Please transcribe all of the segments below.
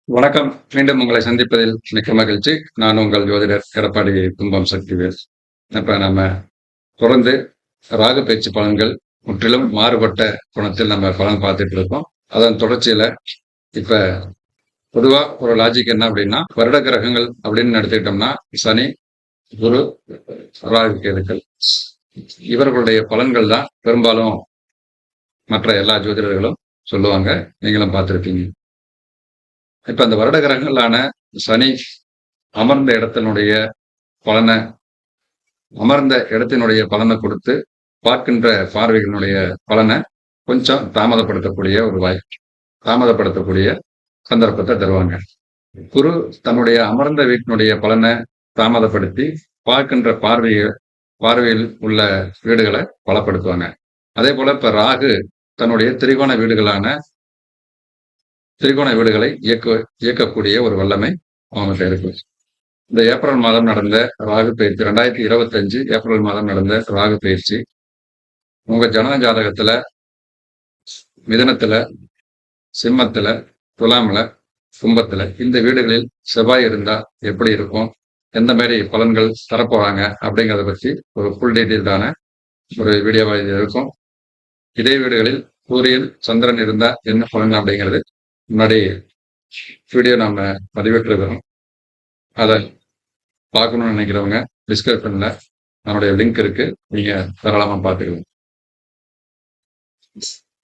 வணக்கம். மீண்டும் உங்களை சந்திப்பதில் மிக்க மகிழ்ச்சி. நான் உங்கள் ஜோதிடர் எடப்பாடி தும்பம் சக்திவேல். இப்ப நம்ம தொடர்ந்து ராகு பயிற்சி பலன்கள் முற்றிலும் மாறுபட்ட கோணத்தில் நம்ம பலன் பார்த்துட்டு இருக்கோம். அதன் தொடர்ச்சியில இப்ப பொதுவா ஒரு லாஜிக் என்ன அப்படின்னா, வருட கிரகங்கள் அப்படின்னு எடுத்துக்கிட்டோம்னா சனி, குரு, ராகு, கேதுக்கள் இவர்களுடைய பலன்கள் தான் பெரும்பாலும் மற்ற எல்லா ஜோதிடர்களும் சொல்லுவாங்க. நீங்களும் பார்த்திருப்பீங்க. இப்ப அந்த வருட கிரகங்களான சனி அமர்ந்த இடத்தினுடைய பலன அமர்ந்த இடத்தினுடைய பலனை கொடுத்து பார்க்கின்ற பார்வைகளினுடைய பலனை கொஞ்சம் தாமதப்படுத்தக்கூடிய ஒரு வாய்ப்பு, தாமதப்படுத்தக்கூடிய சந்தர்ப்பத்தை தருவாங்க. குரு தன்னுடைய அமர்ந்த வீட்டினுடைய பலனை தாமதப்படுத்தி பார்க்கின்ற பார்வையில் உள்ள வீடுகளை பலப்படுத்துவாங்க. அதே போல இப்ப ராகு தன்னுடைய திரிகோண வீடுகளை இயக்கக்கூடிய ஒரு வல்லமை அவங்ககிட்ட இருக்கு. இந்த ஏப்ரல் மாதம் நடந்த ராகு பயிற்சி 2025 ஏப்ரல் மாதம் நடந்த ராகு பயிற்சி உங்க ஜனன ஜாதகத்துல மிதனத்துல, சிம்மத்துல, துலாம்ல, கும்பத்துல இந்த வீடுகளில் செவ்வாய் இருந்தா எப்படி இருக்கும், எந்த மாதிரி பலன்கள் தரப்போறாங்க அப்படிங்கிறத பத்தி ஒரு ஃபுல் டீட்டெயில்டான ஒரு வீடியோவா இது இருக்கும். இதே வீடுகளில் சூரியன், சந்திரன் இருந்தா என்ன பலன் அப்படிங்கிறது முன்னாடி வீடியோ நாம பதிவிட்டிருக்கிறோம். அதை பார்க்கணும்னு நினைக்கிறவங்க டிஸ்கிரிப்ஷன்ல நம்மளுடைய லிங்க் இருக்கு, நீங்க தாராளமா பார்த்துக்கலாம்.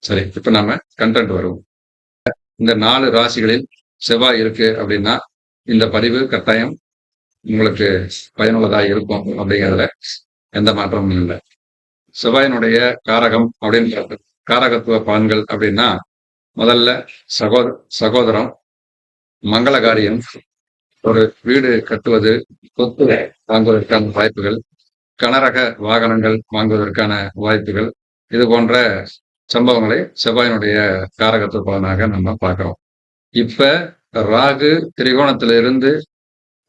சரி, இப்ப நாம கண்டென்ட் வருவோம். இந்த 4 ராசிகளில் செவ்வாய் இருக்கு அப்படின்னா இந்த பதிவு கட்டாயம் உங்களுக்கு பயனுள்ளதா இருக்கும் அப்படிங்கிறதுல எந்த மாற்றமும் இல்லை. செவ்வாயினுடைய காரகம் அப்படின்னு காரகத்துவ பலன்கள் அப்படின்னா முதல்ல சகோதரம், மங்களகாரியம், ஒரு வீடு கட்டுவது, சொத்து வாங்குவதற்கான வாய்ப்புகள், கனரக வாகனங்கள் வாங்குவதற்கான வாய்ப்புகள், இது போன்ற சம்பவங்களை செவ்வாயினுடைய காரகத்துவ பலனாக நம்ம பார்க்கிறோம். இப்ப ராகு திரிகோணத்திலிருந்து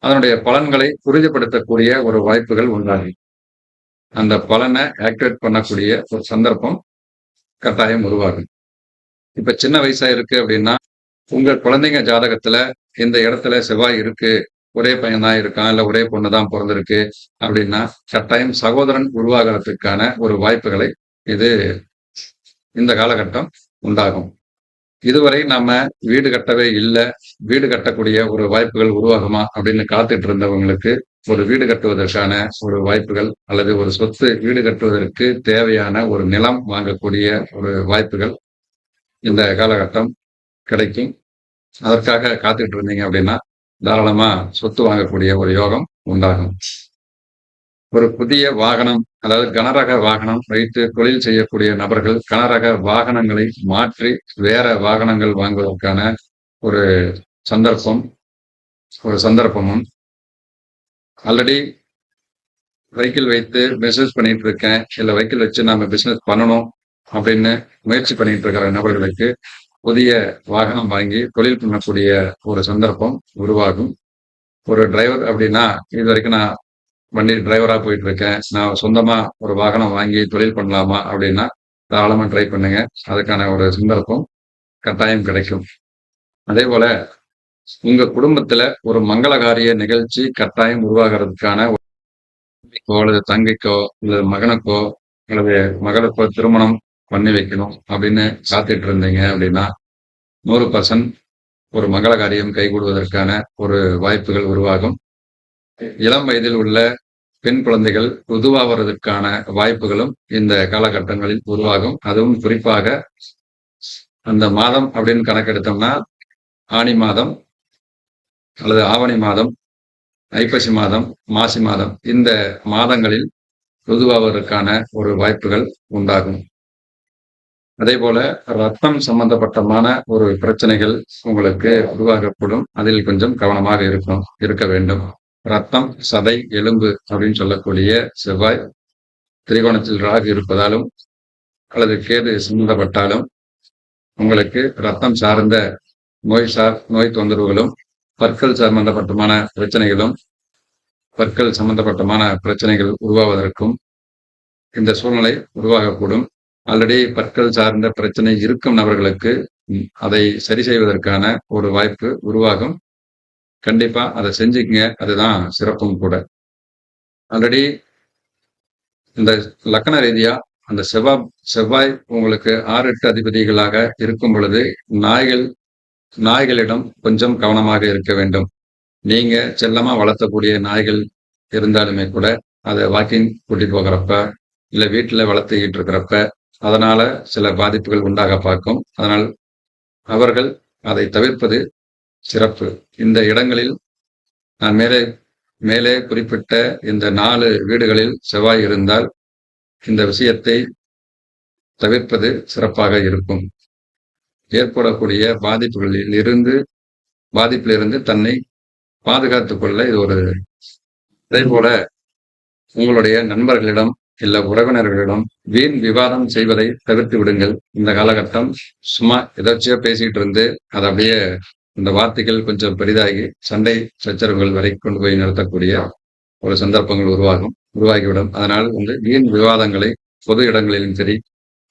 அதனுடைய பலன்களை உறுதிப்படுத்தக்கூடிய ஒரு வாய்ப்புகள் உண்டாகும். அந்த பலனை ஆக்டிவேட் பண்ணக்கூடிய ஒரு சந்தர்ப்பம் கட்டாயம் உருவாகும். இப்ப சின்ன வயசா இருக்கு அப்படின்னா உங்க குழந்தைங்க ஜாதகத்துல இந்த இடத்துல செவ்வாய் இருக்கு, ஒரே பையன் தான் இருக்கான், இல்ல ஒரே பொண்ணு தான் பிறந்திருக்கு அப்படின்னா கட்டாயம் சகோதரன் உருவாகிறதுக்கான ஒரு வாய்ப்புகளை இது இந்த காலகட்டம் உண்டாகும். இதுவரை நாம வீடு கட்டவே இல்லை, வீடு கட்டக்கூடிய ஒரு வாய்ப்புகள் உருவாகுமா அப்படின்னு காத்துட்டு இருந்தவங்களுக்கு ஒரு வீடு கட்டுவதற்கான ஒரு வாய்ப்புகள் அல்லது ஒரு சொத்து வீடு கட்டுவதற்கு தேவையான ஒரு நிலம் வாங்கக்கூடிய ஒரு வாய்ப்புகள் இந்த காலகட்டம் கிடைக்கும். அதற்காக காத்துட்டு இருந்தீங்க அப்படின்னா தாராளமா சொத்து வாங்கக்கூடிய ஒரு யோகம் உண்டாகும். ஒரு புதிய வாகனம், அதாவது கனரக வாகனம் வைத்து தொழில் செய்யக்கூடிய நபர்கள் கனரக வாகனங்களை மாற்றி வேற வாகனங்கள் வாங்குவதற்கான ஒரு சந்தர்ப்பம் ஒரு சந்தர்ப்பமும், ஆல்ரெடி வெஹிக்கிள் வைத்து பிசினஸ் பண்ணிட்டு இருக்கேன், இல்ல வெஹிக்கிள் வச்சு நாம பிசினஸ் பண்ணணும் அப்படின்னு முயற்சி பண்ணிட்டு இருக்கிற நபர்களுக்கு புதிய வாகனம் வாங்கி தொழில் பண்ணக்கூடிய ஒரு சந்தர்ப்பம் உருவாகும். ஒரு டிரைவர் அப்படின்னா இது வரைக்கும் நான் வண்டி டிரைவரா போயிட்டு இருக்கேன், நான் சொந்தமா ஒரு வாகனம் வாங்கி தொழில் பண்ணலாமா அப்படின்னா தாராளமா ட்ரை பண்ணுங்க. அதுக்கான ஒரு சந்தர்ப்பம் கட்டாயம் கிடைக்கும். அதே போல உங்க குடும்பத்துல ஒரு மங்களகாரிய நிகழ்ச்சி கட்டாயம் உருவாகிறதுக்கான அல்லது தங்கைக்கோ அல்லது மகனுக்கோ அல்லது மகளுக்கோ திருமணம் பண்ணி வைக்கணும் அப்படின்னு காத்துட்டு இருந்தீங்க அப்படின்னா 100% ஒரு மங்களகாரியம் கைகூடுவதற்கான ஒரு வாய்ப்புகள் உருவாகும். இளம் வயதில் உள்ள பெண் குழந்தைகள் ருதுவாவதற்கான வாய்ப்புகளும் இந்த காலகட்டங்களில் உருவாகும். அதுவும் குறிப்பாக அந்த மாதம் அப்படின்னு கணக்கெடுத்தோம்னா ஆனி மாதம் அல்லது ஆவணி மாதம், ஐப்பசி மாதம், மாசி மாதம் இந்த மாதங்களில் ருதுவாவதற்கான ஒரு வாய்ப்புகள் உண்டாகும். அதே போல ரத்தம் சம்பந்தப்பட்டமான ஒரு பிரச்சனைகள் உங்களுக்கு உருவாகப்படும். அதில் கொஞ்சம் கவனமாக இருக்க வேண்டும். ரத்தம், சதை, எலும்பு அப்படின்னு சொல்லக்கூடிய செவ்வாய் திரிகோணத்தில் ராகு இருப்பதாலும் அல்லது கேது சம்பந்தப்பட்டாலும் உங்களுக்கு ரத்தம் சார்ந்த நோய் தொந்தரவுகளும், பற்கள் சம்பந்தப்பட்டமான பிரச்சனைகள் உருவாவதற்கும் இந்த சூழ்நிலை உருவாகக்கூடும். ஆல்ரெடி பற்கள் சார்ந்த பிரச்சனை இருக்கும் நபர்களுக்கு அதை சரி செய்வதற்கான ஒரு வாய்ப்பு உருவாகும். கண்டிப்பா அத செஞ்சுக்கங்க. அதுதான் சிறப்பும் கூட. ஆல்ரெடி இந்த லக்கண ரீதியா அந்த செவ்வாய் உங்களுக்கு 6, 8 அதிபதிகளாக இருக்கும் பொழுது, நாய்கள் நாய்களிடம் கொஞ்சம் கவனமாக இருக்க வேண்டும். நீங்க செல்லமா வளர்த்தக்கூடிய நாய்கள் இருந்தாலுமே கூட, அத வாக்கிங் கூட்டிட்டு போகிறப்ப, இல்ல வீட்ல வளர்த்துக்கிட்டு இருக்கிறப்ப, அதனால சில பாதிப்புகள் உண்டாக பார்க்கும். அதனால் அவர்கள் அதை தவிர்ப்பது சிறப்பு. இந்த இடங்களில் நான் மேலே மேலே குறிப்பிட்ட இந்த 4 வீடுகளில் செவ்வாய் இருந்தால், இந்த விஷயத்தை தவிர்ப்பது சிறப்பாக இருக்கும். ஏற்படக்கூடிய பாதிப்பிலிருந்து தன்னை பாதுகாத்துக் கொள்ள இது ஒரு அதேபோல உங்களுடைய நண்பர்களிடம், இல்ல உறவினர்களிடம் வீண் விவாதம் செய்வதை தவிர்த்து விடுங்கள். இந்த காலகட்டம் சும்மா எதார்ச்சையா பேசிட்டு இருந்து, அது அப்படியே இந்த வார்த்தைகள் கொஞ்சம் பெரிதாகி, சண்டை சச்சரவுகள் வரை கொண்டு போய் நிறுத்தக்கூடிய ஒரு சந்தர்ப்பங்கள் உருவாகிவிடும். அதனால் வீண் விவாதங்களை பொது இடங்களிலும் சரி,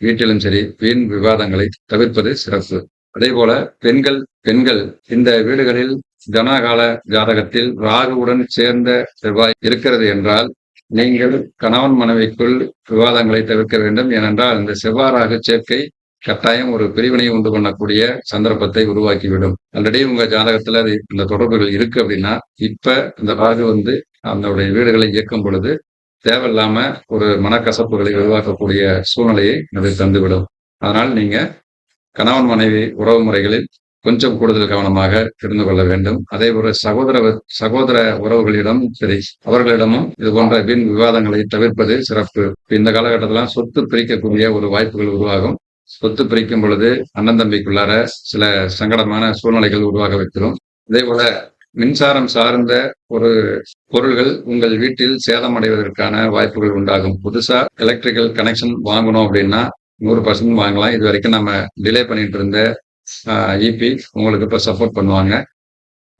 வீட்டிலும் சரி, வீண் விவாதங்களை தவிர்ப்பது சிறப்பு. அதேபோல பெண்கள் பெண்கள் இந்த வீடுகளில் ஜனகால ஜாதகத்தில் ராகுவுடன் சேர்ந்த செவ்வாய் இருக்கிறது என்றால், நீங்கள் கணவன் மனைவிக்குள் விவாதங்களை தவிர்க்க வேண்டும். ஏனென்றால் இந்த செவ்வாய் ராகு சேர்க்கை கட்டாயம் ஒரு பிரிவினையை உண்டு பண்ணக்கூடிய சந்தர்ப்பத்தை உருவாக்கிவிடும். ஆல்ரெடி உங்க ஜாதகத்துல இந்த தொடர்புகள் இருக்கு அப்படின்னா, இப்ப இந்த ராகு அதனுடைய வீடுகளை இயக்கும் பொழுது தேவையில்லாம ஒரு மனக்கசப்புகளை உருவாக்கக்கூடிய சூழ்நிலையை அது தந்துவிடும். அதனால் நீங்க கணவன் மனைவி உறவு முறைகளில் கொஞ்சம் கூடுதல் கவனமாக இருந்து கொள்ள வேண்டும். அதே போல சகோதர உறவுகளிடம் சரி, அவர்களிடமும் இது போன்ற வீண் விவாதங்களை தவிர்ப்பது சிறப்பு. இந்த காலகட்டத்திலாம் சொத்து பிரிக்கக்கூடிய ஒரு வாய்ப்புகள் உருவாகும். சொத்து பிரிக்கும் பொழுது அண்ணன் தம்பிக்குள்ளார சில சங்கடமான சூழ்நிலைகள் உருவாக வைத்திரும். அதே போல மின்சாரம் சார்ந்த ஒரு பொருள்கள் உங்கள் வீட்டில் சேதம் அடைவதற்கான வாய்ப்புகள் உண்டாகும். புதுசா எலக்ட்ரிக்கல் கனெக்ஷன் வாங்கணும் அப்படின்னா 100% வாங்கலாம். இது வரைக்கும் நம்ம டிலே பண்ணிட்டு இருந்த இபி உங்களுக்கு இப்ப சப்போர்ட் பண்ணுவாங்க.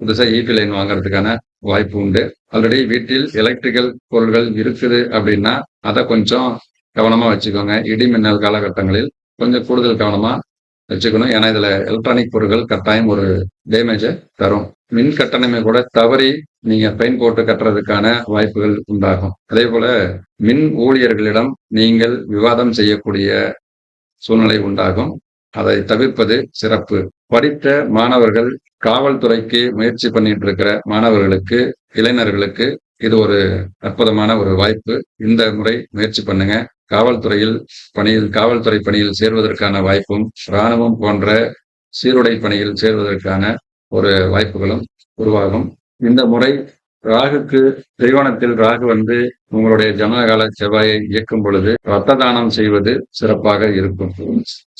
புதுசா இபி லைன் வாங்குறதுக்கான வாய்ப்பு உண்டு. ஆல்ரெடி வீட்டில் எலக்ட்ரிக்கல் பொருள்கள் இருக்குது அப்படின்னா, அதை கொஞ்சம் கவனமா வச்சுக்கோங்க. இடி மின்னல் காலகட்டங்களில் கொஞ்சம் கூடுதல் கவனமா வச்சுக்கணும். ஏன்னா இதுல எலக்ட்ரானிக் பொருட்கள் கட்டாயம் ஒரு டேமேஜை தரும். மின் கட்டணமே கூட தவறி நீங்க ஃபைன் போட்டு கட்டுறதுக்கான வாய்ப்புகள் உண்டாகும். அதே போல மின் ஊழியர்களிடம் நீங்கள் விவாதம் செய்யக்கூடிய சூழ்நிலை உண்டாகும். அதை தவிர்ப்பது சிறப்பு. படித்த மாணவர்கள், காவல்துறைக்கு முயற்சி பண்ணிட்டு இருக்கிற மாணவர்களுக்கு, இளைஞர்களுக்கு இது ஒரு அற்புதமான ஒரு வாய்ப்பு. இந்த முறை முயற்சி பண்ணுங்க. காவல்துறை பணியில் சேர்வதற்கான வாய்ப்பும், இராணுவம் போன்ற சீருடை பணியில் சேர்வதற்கான ஒரு வாய்ப்புகளும் உருவாகும். இந்த முறை ராகுக்கு திரிகோணத்தில் ராகு உங்களுடைய ஜனகால செவ்வாயை இயக்கும் பொழுது ரத்த தானம் செய்வது சிறப்பாக இருக்கும்.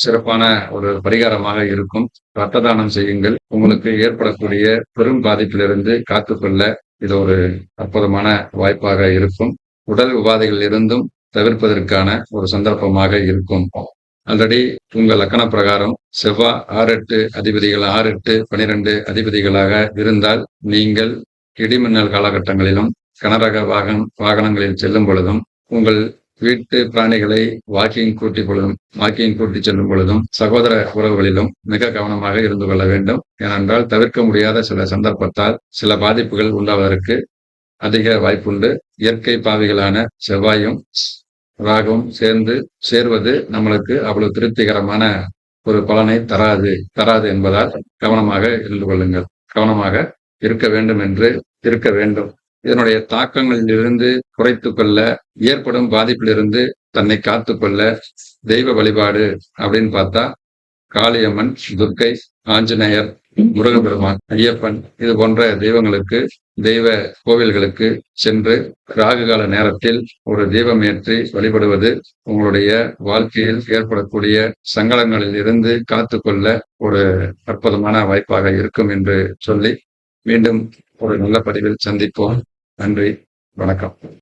சிறப்பான ஒரு பரிகாரமாக இருக்கும். ரத்த தானம் செய்யுங்கள். உங்களுக்கு ஏற்படக்கூடிய பெரும் பாதிப்பிலிருந்து காத்துக்கொள்ள இது ஒரு அற்புதமான வாய்ப்பாக இருக்கும். உடல் உபாதைகள் இருந்தும் தவிர்ப்பதற்கான ஒரு சந்தர்ப்பமாக இருக்கும். ஆல்ரெடி உங்க லக்கண பிரகாரம் செவ்வாய் 6, 8 அதிபதிகள் 6, 8, 12 அதிபதிகளாக இருந்தால், நீங்கள் இடிமின்னல் காலகட்டங்களிலும் கனரக வாகனங்களில் செல்லும் பொழுதும், உங்கள் வீட்டு பிராணிகளை வாக்கிங் கூட்டி செல்லும் பொழுதும், சகோதர உறவுகளிலும் மிக கவனமாக இருந்து கொள்ள வேண்டும். ஏனென்றால் தவிர்க்க முடியாத சில சந்தர்ப்பத்தால் சில பாதிப்புகள் உண்டாவதற்கு அதிக வாய்ப்புண்டு. இயற்கை பாவிகளான செவ்வாயும் ராகும் சேர்வது நம்மளுக்கு அவ்வளவு திருப்திகரமான ஒரு பலனை தராது என்பதால் கவனமாக இருந்து கொள்ளுங்கள். கவனமாக இருக்க வேண்டும். இதனுடைய தாக்கங்களிலிருந்து குறைத்துக் கொள்ள, ஏற்படும் பாதிப்பிலிருந்து தன்னை காத்துக்கொள்ள தெய்வ வழிபாடு அப்படின்னு பார்த்தா, காளியம்மன், துர்க்கை, ஆஞ்சநேயர், முருகப்பெருமான், ஐயப்பன் இது போன்ற தெய்வ கோவில்களுக்கு சென்று ராகுகால நேரத்தில் ஒரு தீபம் ஏற்றி வழிபடுவது உங்களுடைய வாழ்க்கையில் ஏற்படக்கூடிய சங்கடங்களில் இருந்து காத்துக்கொள்ள ஒரு அற்புதமான வாய்ப்பாக இருக்கும் என்று சொல்லி மீண்டும் ஒரு நல்ல பதிவில் சந்திப்போம். நன்றி, வணக்கம்.